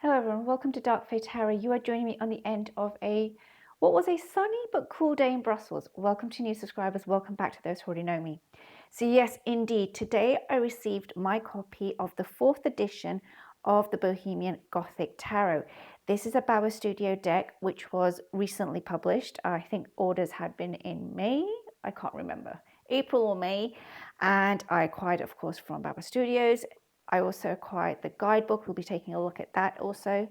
Hello everyone, welcome to Dark Fae Tarot. You are joining me on the end of what was a sunny but cool day in Brussels. Welcome to new subscribers, welcome back to those who already know me. So yes, indeed, today I received my copy of the 4th edition of the Bohemian Gothic Tarot. This is a Bauer Studio deck which was recently published. I think orders had been in May, I can't remember, April or May, and I acquired, of course, from Bauer Studios. I also acquired the guidebook. We'll be taking a look at that also.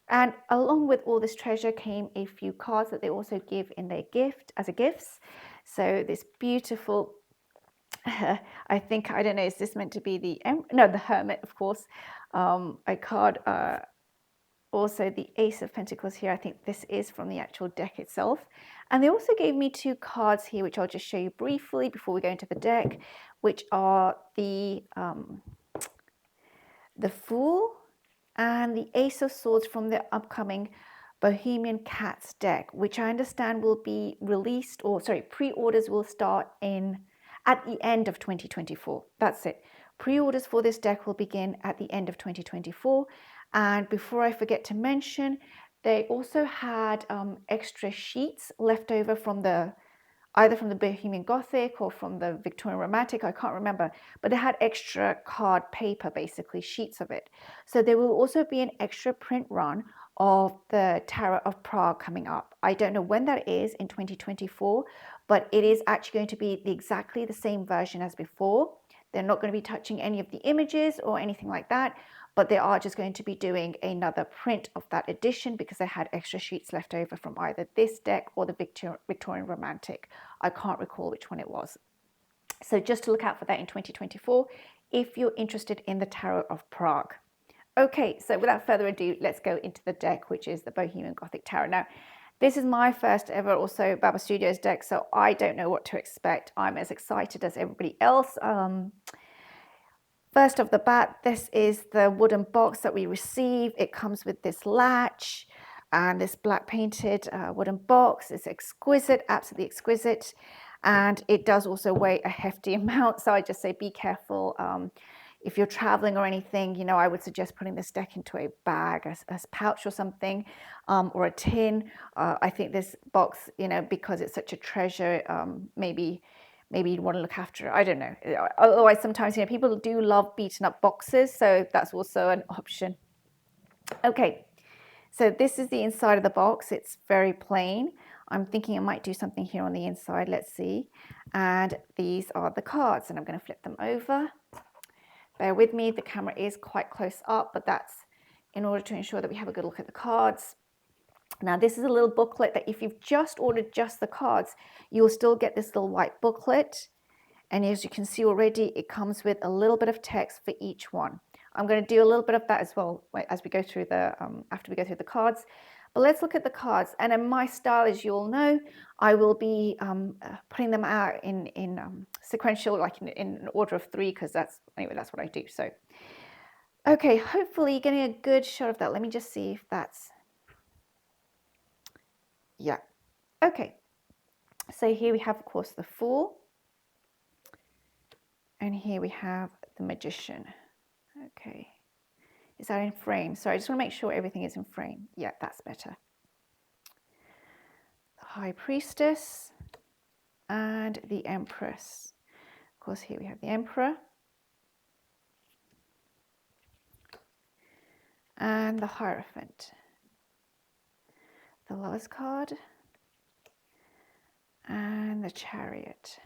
And along with all this treasure came a few cards that they also give in their gift as a gifts. So this beautiful, I think, I don't know, is this meant to be the Hermit, of course, a card. Also the Ace of Pentacles here. I think this is from the actual deck itself. And they also gave me 2 cards here, which I'll just show you briefly before we go into the deck, which are the Fool and the Ace of Swords from the upcoming Bohemian Cats deck, which I understand will be released, or sorry, pre-orders will start at the end of 2024. That's it. Pre-orders for this deck will begin at the end of 2024. And before I forget to mention, they also had extra sheets left over from either from the Bohemian Gothic or from the Victorian Romantic, I can't remember, but they had extra card paper, basically, sheets of it. So there will also be an extra print run of the Tarot of Prague coming up. I don't know when that is in 2024, but it is actually going to be exactly the same version as before. They're not going to be touching any of the images or anything like that, but they are just going to be doing another print of that edition because they had extra sheets left over from either this deck or the Victorian Romantic. I can't recall which one it was. So just to look out for that in 2024 if you're interested in the Tarot of Prague. Okay, so without further ado, let's go into the deck, which is the Bohemian Gothic Tarot. Now, this is my first ever also Baba Studios deck, so I don't know what to expect. I'm as excited as everybody else. First off the bat, this is the wooden box that we receive. It comes with this latch and this black painted wooden box. It's exquisite, absolutely exquisite. And it does also weigh a hefty amount. So I just say be careful. If you're traveling or anything, you know, I would suggest putting this deck into a bag, a pouch or something, or a tin. I think this box, you know, because it's such a treasure, maybe you'd want to look after it. I don't know. Otherwise, sometimes, you know, people do love beaten up boxes, so that's also an option. Okay, so this is the inside of the box. It's very plain. I'm thinking I might do something here on the inside. Let's see. And these are the cards, and I'm going to flip them over. Bear with me. The camera is quite close up, but that's in order to ensure that we have a good look at the cards. Now, this is a little booklet that if you've just ordered just the cards, you'll still get this little white booklet. And as you can see already, it comes with a little bit of text for each one. I'm going to do a little bit of that as well as we go through after we go through the cards. But let's look at the cards. And in my style, as you all know, I will be putting them out in sequential, like in an order of 3, because that's what I do. So, okay, hopefully you're getting a good shot of that. Let me just see if that's... Yeah. Okay. So here we have, of course, the Fool. And here we have the Magician. Okay. Is that in frame? Sorry, I just want to make sure everything is in frame. Yeah, that's better. The High Priestess and the Empress. Of course, here we have the Emperor. And the Hierophant. The Lovers card. And the Chariot.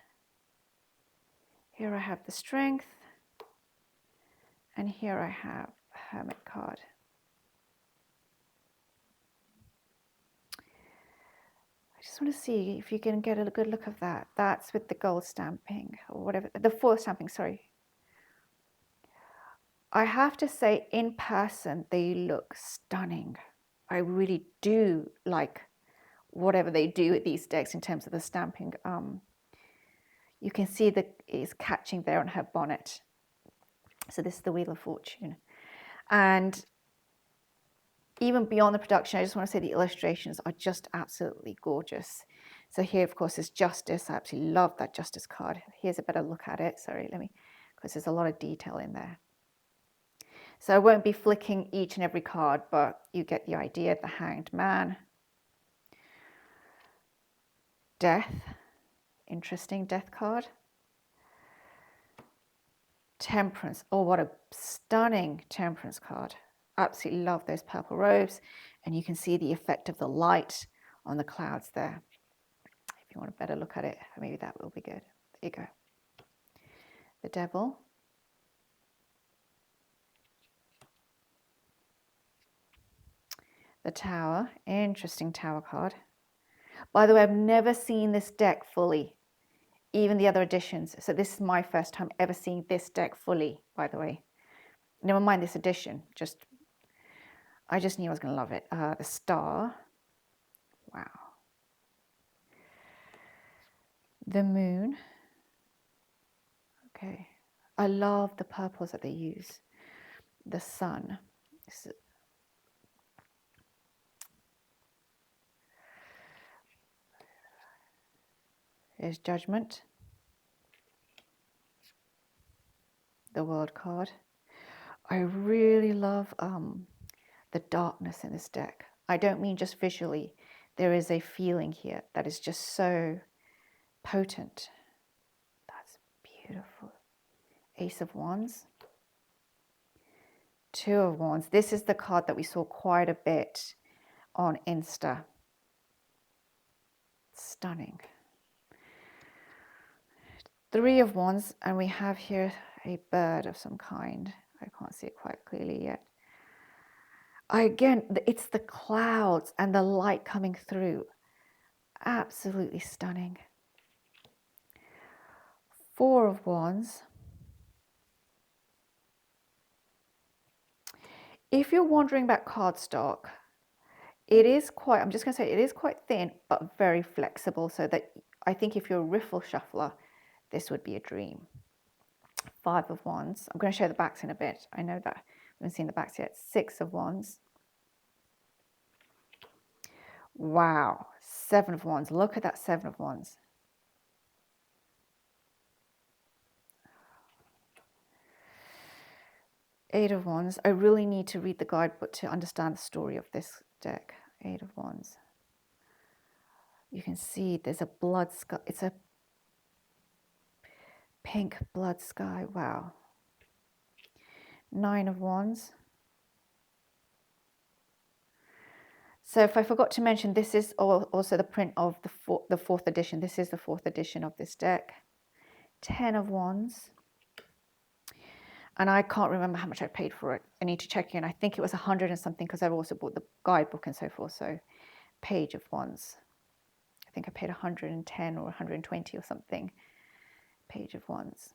Here I have the Strength. And here I have the Hermit card. I just want to see if you can get a good look of that. That's with the gold stamping, or whatever, the foil stamping, sorry. I have to say, in person, they look stunning. I really do like whatever they do with these decks in terms of the stamping. You can see that it's catching there on her bonnet. So this is the Wheel of Fortune. And even beyond the production, I just want to say the illustrations are just absolutely gorgeous. So here, of course, is Justice. I absolutely love that Justice card. Here's a better look at it. Sorry, because there's a lot of detail in there. So I won't be flicking each and every card, but you get the idea. The Hanged Man. Death. Interesting death card. Temperance. Oh, what a stunning Temperance card. Absolutely love those purple robes. And you can see the effect of the light on the clouds there. If you want a better look at it, maybe that will be good. There you go. The Devil. The Tower. Interesting Tower card. By the way, I've never seen this deck fully, even the other editions. So this is my first time ever seeing this deck fully, by the way. Never mind this edition. I just knew I was going to love it. The Star. Wow. The Moon. Okay. I love the purples that they use. The Sun. Here's Judgment. The World card. I really love the darkness in this deck. I don't mean just visually. There is a feeling here that is just so potent. That's beautiful. Ace of Wands. Two of Wands. This is the card that we saw quite a bit on Insta. Stunning. Three of Wands, and we have here a bird of some kind. I can't see it quite clearly yet. Again, it's the clouds and the light coming through. Absolutely stunning. Four of Wands. If you're wondering about cardstock, it is quite, I'm just going to say it is quite thin, but very flexible, so that I think if you're a riffle shuffler, this would be a dream. Five of Wands. I'm going to show the backs in a bit. I know that we haven't seen the backs yet. Six of Wands. Wow. Seven of Wands. Look at that Seven of Wands. Eight of Wands. I really need to read the guidebook to understand the story of this deck. Eight of Wands. You can see there's a blood sky. It's a pink blood sky. Wow. Nine of Wands. So if I forgot to mention, this is also the print of the fourth edition. This is the fourth edition of this deck. 10 of Wands. And I can't remember how much I paid for it. I need to check in. I think it was 100 and something because I've also bought the guidebook and so forth. So Page of Wands. I think I paid 110 or 120 or something. Page of Wands.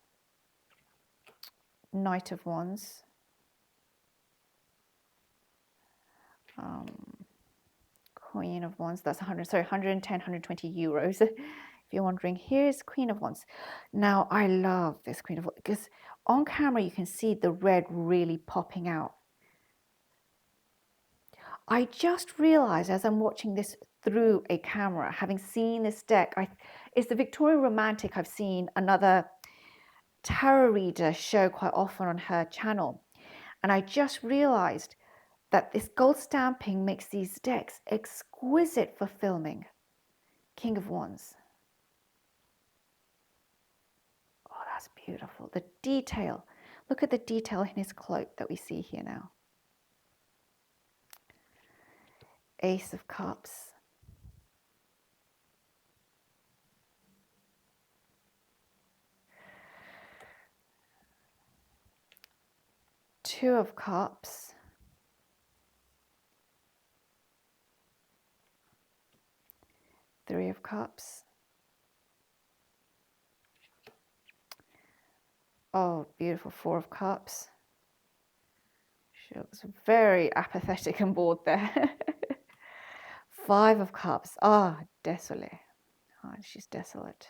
Knight of Wands. Queen of Wands. That's 110, 120 euros. If you're wondering, here's Queen of Wands. Now, I love this Queen of Wands because on camera you can see the red really popping out. I just realized as I'm watching this through a camera, having seen this deck, it's the Victorian Romantic I've seen another tarot reader show quite often on her channel. And I just realized that this gold stamping makes these decks exquisite for filming. King of Wands. Oh, that's beautiful. The detail. Look at the detail in his cloak that we see here now. Ace of Cups. Two of Cups. Three of Cups. Oh, beautiful. Four of Cups. She looks very apathetic and bored there. Five of Cups. Ah, désolé. Oh, she's desolate.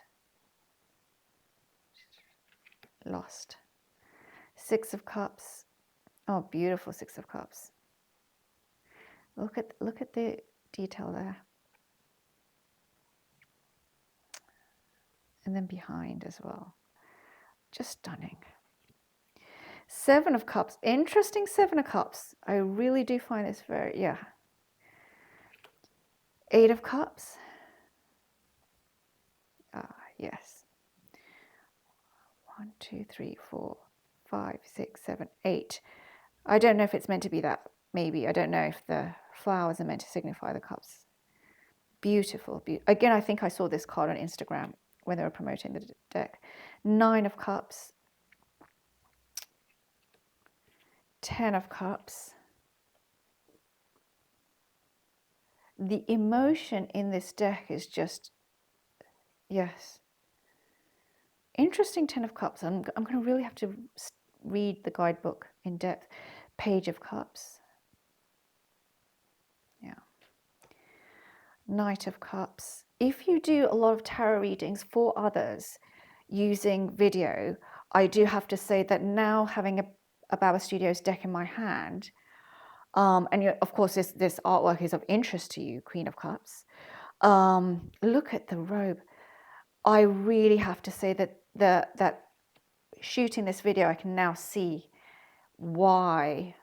She's lost. Six of Cups. Oh, beautiful Six of Cups. Look at the detail there. And then behind as well. Just stunning. Seven of Cups. Interesting Seven of Cups. I really do find this very, yeah. Eight of Cups. Ah, yes. 1, 2, 3, 4, 5, 6, 7, 8. I don't know if it's meant to be that. Maybe. I don't know if the flowers are meant to signify the cups. Beautiful. Again, I think I saw this card on Instagram when they were promoting the deck. 9 of Cups. 10 of Cups. The emotion in this deck is just, yes. Interesting 10 of Cups. I'm going to really have to read the guidebook in depth. Page of Cups. Yeah. Knight of Cups. If you do a lot of tarot readings for others using video, I do have to say that now having a Baba Studios deck in my hand, and of course this artwork is of interest to you, Queen of Cups. Look at the robe. I really have to say that that shooting this video, I can now see why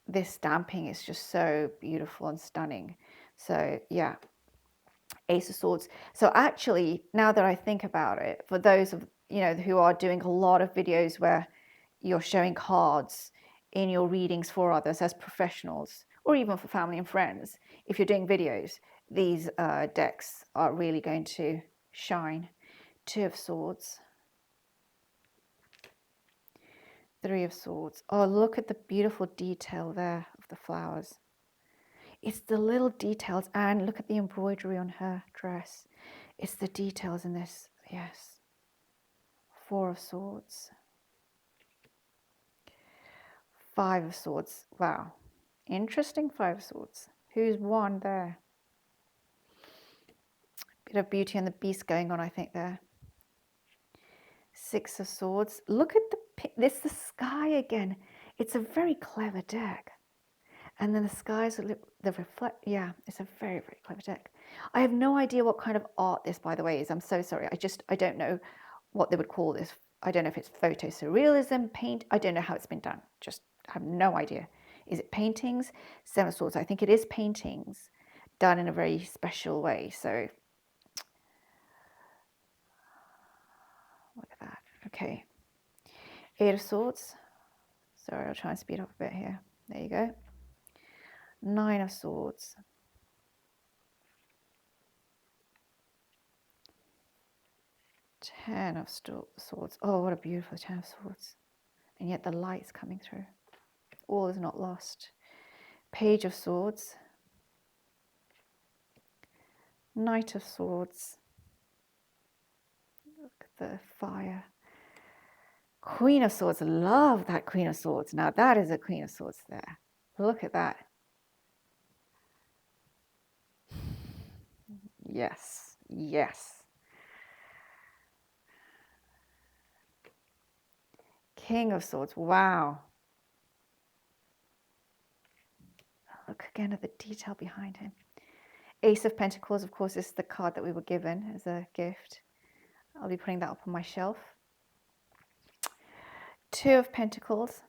this stamping is just so beautiful and stunning. So yeah, Ace of Swords. So actually, now that I think about it, for those of who are doing a lot of videos where you're showing cards in your readings for others as professionals, or even for family and friends, if you're doing videos, these decks are really going to shine. 2 of Swords. 3 of Swords. Oh, look at the beautiful detail there of the flowers. It's the little details, and look at the embroidery on her dress. It's the details in this, yes. 4 of Swords. 5 of Swords. Wow. Interesting 5 of Swords. Who's won there? Bit of Beauty and the Beast going on, I think, there. 6 of Swords. Look at the sky again. It's a very clever deck. And then the skies, the reflect, yeah, it's a very, very clever deck. I have no idea what kind of art this, by the way, is. I'm so sorry. I don't know what they would call this. I don't know if it's photo surrealism, paint. I don't know how it's been done. Just have no idea. Is it paintings? 7 of Swords. I think it is paintings done in a very special way. So look at that. Okay. 8 of Swords. Sorry, I'll try and speed up a bit here. There you go. 9 of Swords. 10 of Swords. Oh, what a beautiful 10 of Swords. And yet the light's coming through. All is not lost. Page of Swords. Knight of Swords. Look at the fire. Queen of Swords. Love that Queen of Swords. Now that is a Queen of Swords there. Look at that. Yes. Yes. King of Swords. Wow. Look again at the detail behind him. Ace of Pentacles, of course, is the card that we were given as a gift. I'll be putting that up on my shelf. 2 of Pentacles.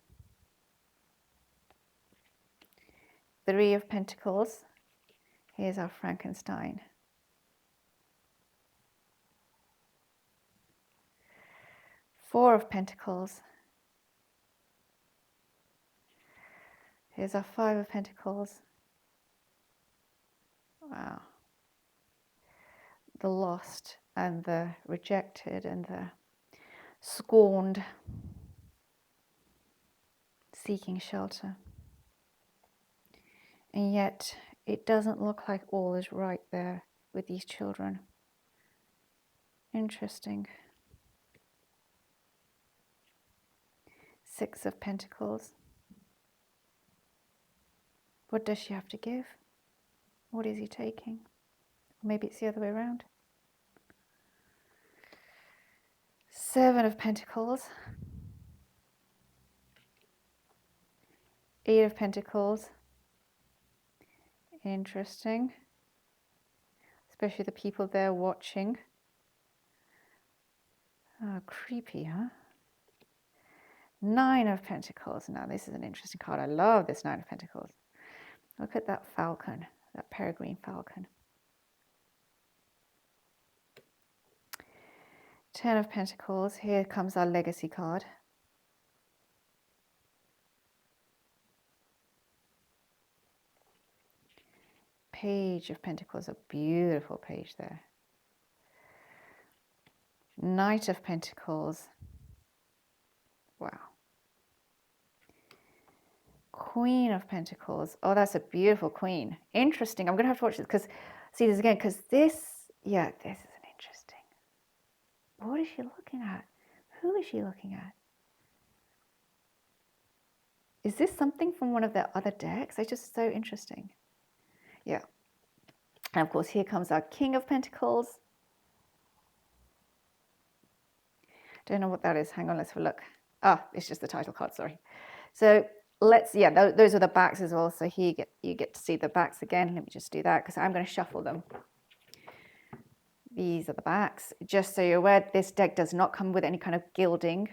3 of Pentacles. Here's our Frankenstein. 4 of Pentacles. Here's our 5 of Pentacles. Wow. The lost and the rejected and the scorned, seeking shelter. And yet it doesn't look like all is right there with these children. Interesting. 6 of Pentacles. What does she have to give? What is he taking? Maybe it's the other way around. 7 of Pentacles. 8 of Pentacles. Interesting. Especially the people there watching. Oh, creepy, huh? Nine of Pentacles. Now this is an interesting card. I love this Nine of Pentacles. Look at that falcon, that peregrine falcon. Ten of Pentacles. Here comes our legacy card. Page of Pentacles, a beautiful page there. Knight of Pentacles. Wow. Queen of Pentacles. Oh, that's a beautiful queen. Interesting. I'm going to have to watch this because, see this again, because this, yeah, this is an interesting. What is she looking at? Who is she looking at? Is this something from one of their other decks? It's just so interesting. Yeah. And of course, here comes our King of Pentacles. Don't know what that is. Hang on, let's have a look. Ah, it's just the title card, sorry. So let's, yeah, those are the backs as well. So here you get to see the backs again. Let me just do that because I'm going to shuffle them. These are the backs. Just so you're aware, this deck does not come with any kind of gilding.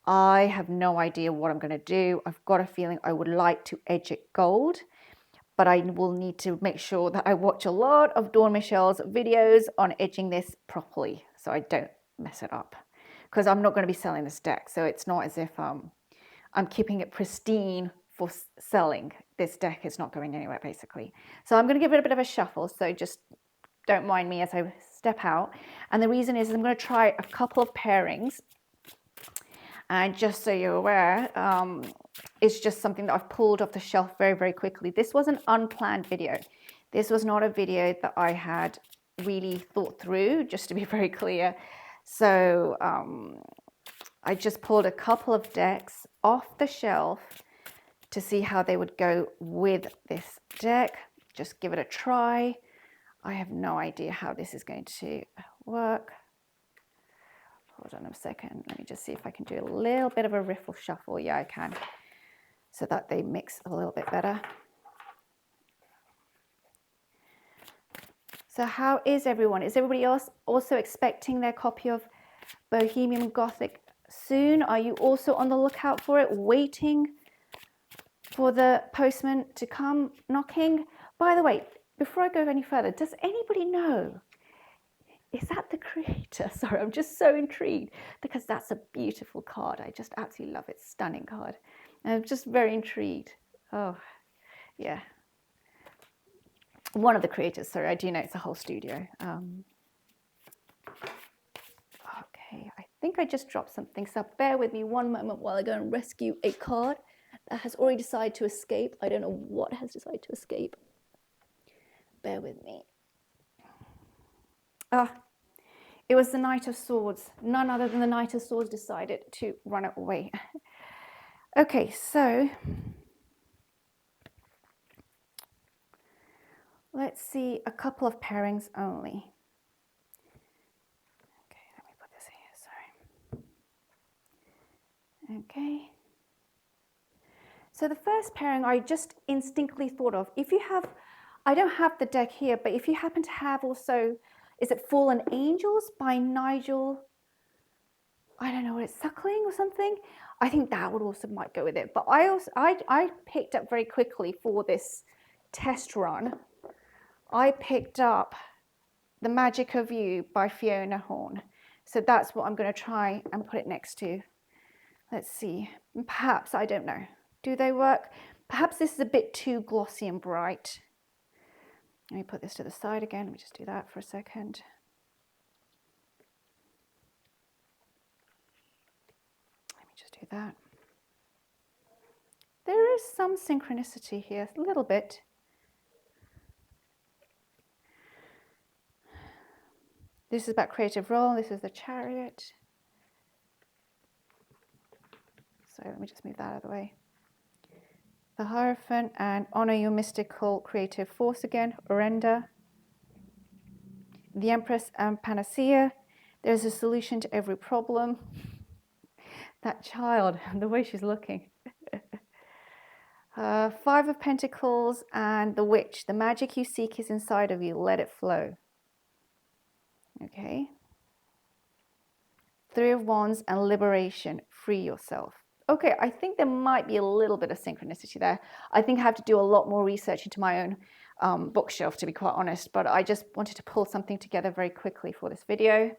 I have no idea what I'm going to do. I've got a feeling I would like to edge it gold, but I will need to make sure that I watch a lot of Dawn Michelle's videos on edging this properly so I don't mess it up, because I'm not going to be selling this deck. So it's not as if I'm keeping it pristine for selling. This deck is not going anywhere, basically. So I'm going to give it a bit of a shuffle. So just don't mind me as I step out. And the reason is I'm going to try a couple of pairings. And just so you're aware, it's just something that I've pulled off the shelf very, very quickly. This was an unplanned video. This was not a video that I had really thought through, just to be very clear. So I just pulled a couple of decks off the shelf to see how they would go with this deck. Just give it a try. I have no idea how this is going to work. Hold on a second. Let me just see if I can do a little bit of a riffle shuffle. Yeah, I can. So that they mix a little bit better. So how is everyone? Is everybody else also expecting their copy of Bohemian Gothic soon? Are you also on the lookout for it, waiting for the postman to come knocking? By the way, before I go any further, does anybody know? Is that the creator? Sorry, I'm just so intrigued because that's a beautiful card. I just absolutely love it. Stunning card. And I'm just very intrigued. Oh, yeah. One of the creators, sorry, I do know it's a whole studio. Okay, I think I just dropped something. So bear with me one moment while I go and rescue a card that has already decided to escape. I don't know what has decided to escape. Bear with me. It was the Knight of Swords. None other than the Knight of Swords decided to run it away. Okay, so let's see a couple of pairings only. Okay, let me put this here, sorry. Okay. So the first pairing I just instinctively thought of, if you have, I don't have the deck here, but if you happen to have also, is it Fallen Angels by Nigel? I don't know what it's, Suckling or something. I think that would also might go with it. But I picked up very quickly for this test run. I picked up The Magic of You by Fiona Horn. So that's what I'm going to try and put it next to. Let's see. Perhaps, I don't know. Do they work? Perhaps this is a bit too glossy and bright. Let me put this to the side again. Let me just do that for a second. Let me just do that. There is some synchronicity here, a little bit. This is about creative role. This is the Chariot. So let me just move that out of the way. The Hierophant and honor your mystical creative force again, Orenda. The Empress and Panacea. There's a solution to every problem. That child, the way she's looking. Five of Pentacles and the Witch. The magic you seek is inside of you. Let it flow. Okay. Three of Wands and liberation, free yourself. Okay, I think there might be a little bit of synchronicity there. I think I have to do a lot more research into my own bookshelf, to be quite honest, but I just wanted to pull something together very quickly for this video.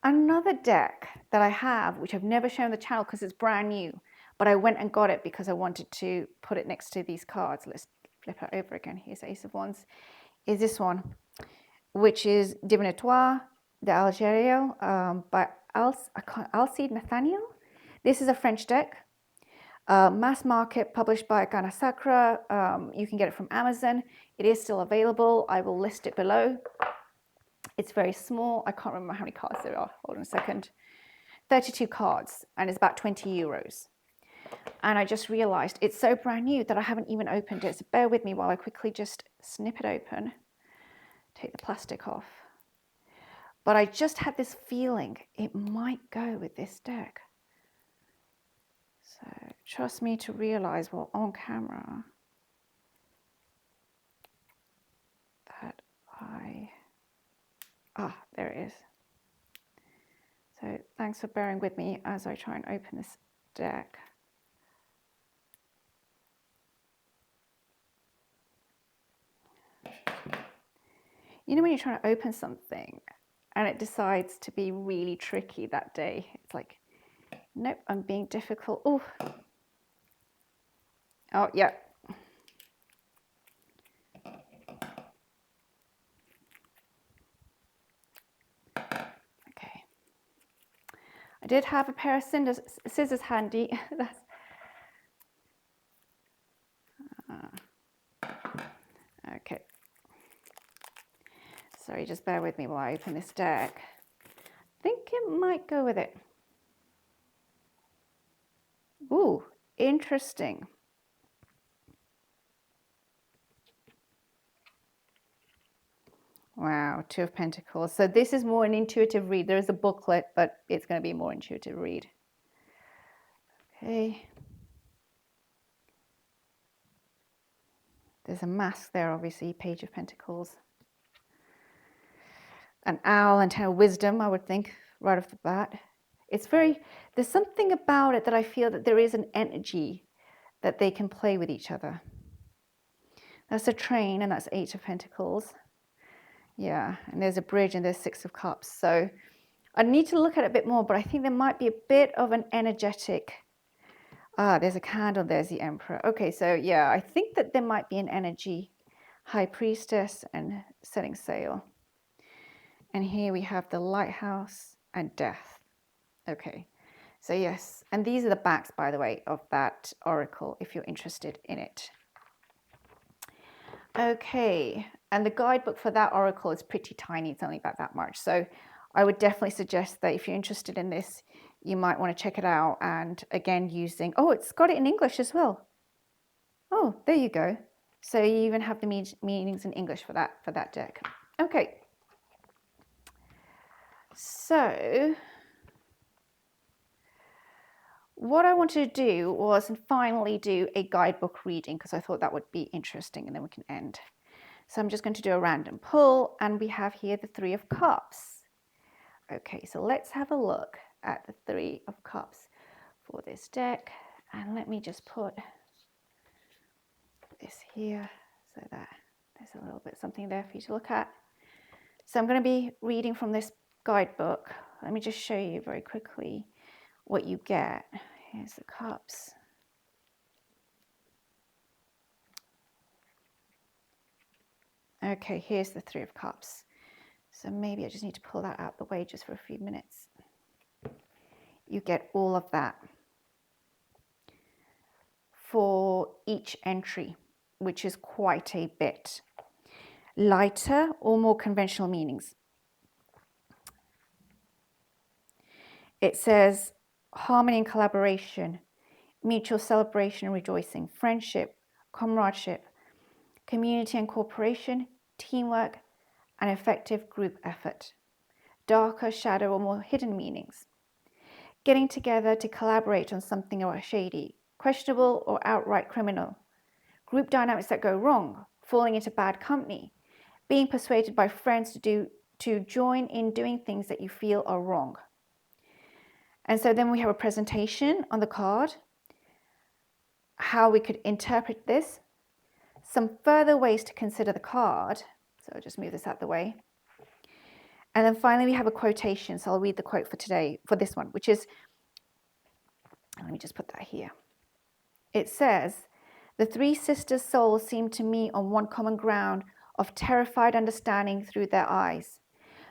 Another deck that I have, which I've never shown the channel because it's brand new, but I went and got it because I wanted to put it next to these cards. Let's flip it over again. Here's Ace of Wands. Is this one, which is Divinatoire d'Algeria by Alcide Nathaniel. This is a French deck, mass market, published by Ghana Sacra. You can get it from Amazon. It is still available. I will list it below. It's very small. I can't remember how many cards there are. Hold on a second. 32 cards, and it's about 20 euros. And I just realized it's so brand new that I haven't even opened it. So bear with me while I quickly just snip it open, take the plastic off. But I just had this feeling it might go with this deck. So trust me to realize while on camera that there it is. So thanks for bearing with me as I try and open this deck. You know when you're trying to open something and it decides to be really tricky that day? It's like, nope, I'm being difficult. Oh, yeah. Okay. I did have a pair of scissors handy. Okay. Sorry, just bear with me while I open this deck. I think it might go with it. Ooh, interesting. Wow, Two of Pentacles. So this is more an intuitive read. There is a booklet, but it's going to be a more intuitive read. Okay. There's a mask there, obviously, Page of Pentacles. An owl and Ten of Wisdom, I would think, right off the bat. It's there's something about it that I feel that there is an energy that they can play with each other. That's a train, and that's Eight of Pentacles. Yeah, and there's a bridge, and there's Six of Cups. So I need to look at it a bit more, but I think there might be a bit of an energetic... there's a candle, there's the Emperor. Okay, so yeah, I think that there might be an energy. High Priestess and Setting Sail. And here we have the Lighthouse and Death. Okay, so yes, and these are the backs, by the way, of that oracle, if you're interested in it. Okay, and the guidebook for that oracle is pretty tiny. It's only about that much. So I would definitely suggest that if you're interested in this, you might want to check it out. And again, using, it's got it in English as well. Oh, there you go. So you even have the meanings in English for that deck. Okay. So what I wanted to do was finally do a guidebook reading because I thought that would be interesting, and then we can end. So I'm just going to do a random pull, and we have here the Three of Cups. Okay, so let's have a look at the Three of Cups for this deck. And let me just put this here so that there's a little bit something there for you to look at. So I'm going to be reading from this guidebook. Let me just show you very quickly what you get. Here's the cups. Okay, here's the Three of Cups. So maybe I just need to pull that out the way just for a few minutes. You get all of that for each entry, which is quite a bit. Lighter or more conventional meanings. It says harmony and collaboration, mutual celebration and rejoicing, friendship, comradeship, community and cooperation, teamwork, and effective group effort. Darker, shadow, or more hidden meanings. Getting together to collaborate on something or shady, questionable or outright criminal. Group dynamics that go wrong, falling into bad company, being persuaded by friends to to join in doing things that you feel are wrong. And so then we have a presentation on the card, how we could interpret this, some further ways to consider the card. So I'll just move this out of the way. And then finally, we have a quotation. So I'll read the quote for today, for this one, which is, let me just put that here. It says, "The three sisters' souls seemed to meet on one common ground of terrified understanding through their eyes.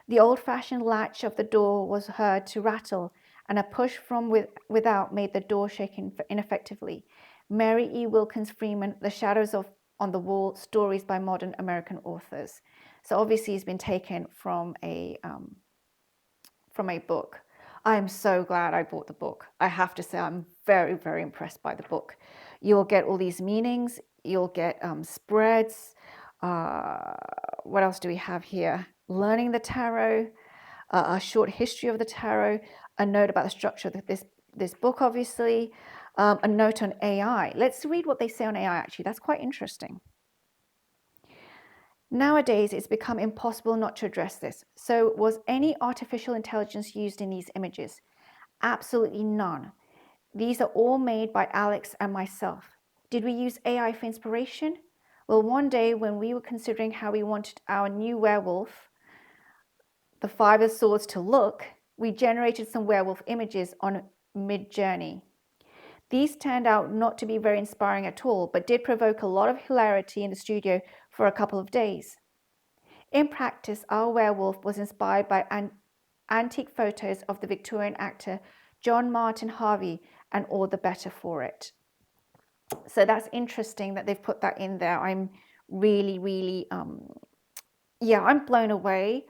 The old-fashioned latch of the door was heard to rattle, and a push from without made the door shake ineffectively. Mary E. Wilkins Freeman, The Shadows on the Wall, Stories by Modern American Authors." So obviously it's been taken from a book. I'm so glad I bought the book. I have to say I'm very, very impressed by the book. You'll get all these meanings. You'll get spreads. What else do we have here? Learning the tarot, a short history of the tarot, a note about the structure of this book, obviously, a note on AI. Let's read what they say on AI, actually. That's quite interesting. Nowadays, it's become impossible not to address this. So, was any artificial intelligence used in these images? Absolutely none. These are all made by Alex and myself. Did we use AI for inspiration? Well, one day when we were considering how we wanted our new werewolf, the Five of Swords, to look, we generated some werewolf images on Mid-Journey. These turned out not to be very inspiring at all, but did provoke a lot of hilarity in the studio for a couple of days. In practice, our werewolf was inspired by antique photos of the Victorian actor John Martin Harvey, and all the better for it. So that's interesting that they've put that in there. I'm really, really, I'm blown away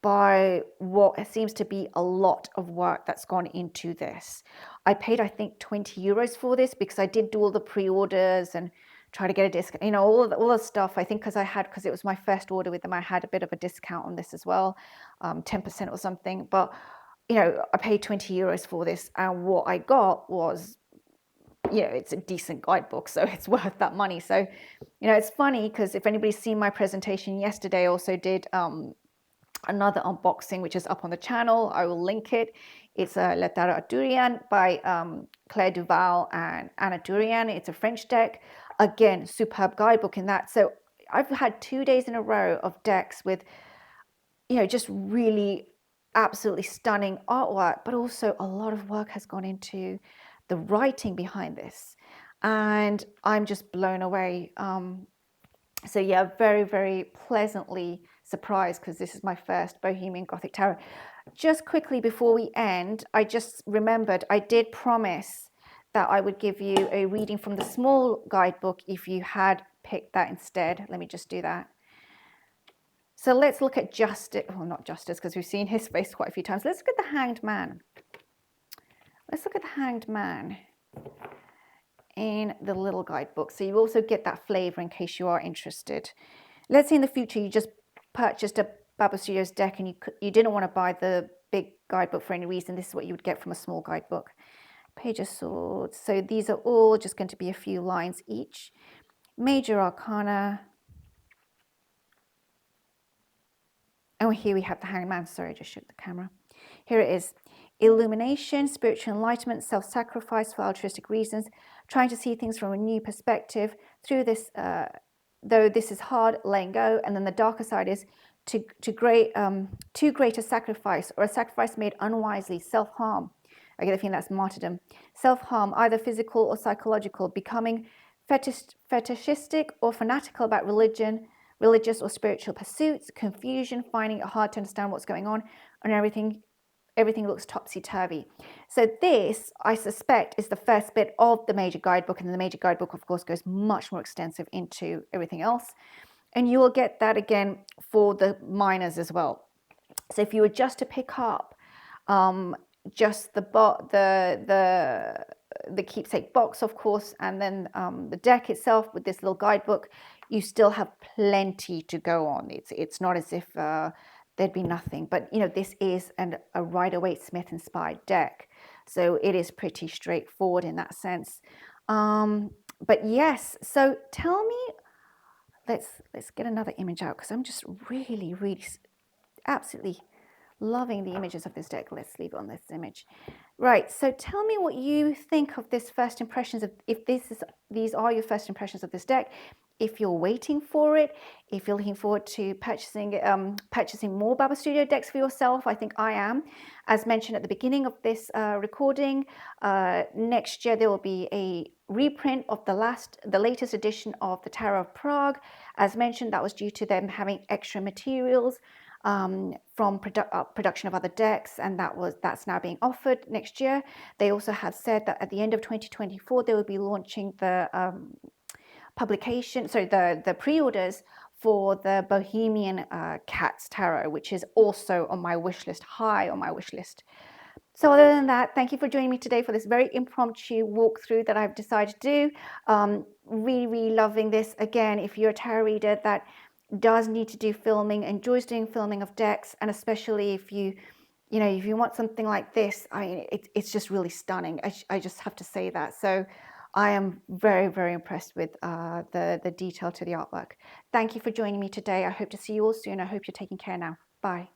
by what seems to be a lot of work that's gone into this. I paid, I think, 20 euros for this because I did do all the pre-orders and try to get a discount, you know, all the stuff. I think because it was my first order with them, I had a bit of a discount on this as well, 10% or something. But, you know, I paid 20 euros for this, and what I got was, you know, it's a decent guidebook, so it's worth that money. So, you know, it's funny because if anybody's seen my presentation yesterday, I also did another unboxing, which is up on the channel. I will link it. It's a Le Tarot by Claire Duval and Anna Durian. It's a French deck. Again, superb guidebook in that. So I've had 2 days in a row of decks with, you know, just really absolutely stunning artwork, but also a lot of work has gone into the writing behind this. And I'm just blown away. So yeah, very, very pleasantly surprised because this is my first Bohemian Gothic tarot. Just quickly before we end, I just remembered I did promise that I would give you a reading from the small guidebook if you had picked that instead. Let me just do that. So let's look at Justice, well, not Justice, because we've seen his face quite a few times. Let's look at the Hanged Man. Let's look at the Hanged Man in the little guidebook. So you also get that flavor in case you are interested. Let's say in the future you just purchased a Baba Studios deck and you didn't want to buy the big guidebook for any reason. This is what you would get from a small guidebook. Page of Swords. So these are all just going to be a few lines each. Major Arcana. Oh, here we have the Hanged Man. Sorry, I just shook the camera. Here it is. Illumination, spiritual enlightenment, self-sacrifice for altruistic reasons, trying to see things from a new perspective. Through this, though this is hard, letting go. And then the darker side is too great a sacrifice, or a sacrifice made unwisely, self-harm. I get the feeling that's martyrdom. Self-harm, either physical or psychological, becoming fetishistic or fanatical about religion, religious or spiritual pursuits, confusion, finding it hard to understand what's going on, and everything looks topsy-turvy. So this, I suspect, is the first bit of the major guidebook, and then the major guidebook, of course, goes much more extensive into everything else. And you will get that again for the minors as well. So if you were just to pick up just the keepsake box, of course, and then the deck itself with this little guidebook, you still have plenty to go on. It's not as if there'd be nothing, but you know, this is a Rider-Waite-Smith inspired deck, so it is pretty straightforward in that sense. But yes, so tell me, let's get another image out because I'm just really absolutely loving the images of this deck. Let's leave it on this image. Right, so tell me what you think of this first impressions of, if these are your first impressions of this deck, if you're waiting for it, if you're looking forward to purchasing more Baba Studio decks for yourself. I think I am. As mentioned at the beginning of this recording, next year there will be a reprint of the latest edition of the Tarot of Prague. As mentioned, that was due to them having extra materials from production of other decks, and that's now being offered next year. They also have said that at the end of 2024 they will be launching the the pre-orders for the Bohemian Cats Tarot, which is also on my wish list, high on my wish list. So other than that, thank you for joining me today for this very impromptu walkthrough that I've decided to do. Really loving this. Again, if you're a tarot reader that does need to do filming, enjoys doing filming of decks, and especially if you want something like this, it's just really stunning. I just have to say that. So I am very impressed with the detail to the artwork. Thank you for joining me today. I hope to see you all soon. I hope you're taking care now. Bye.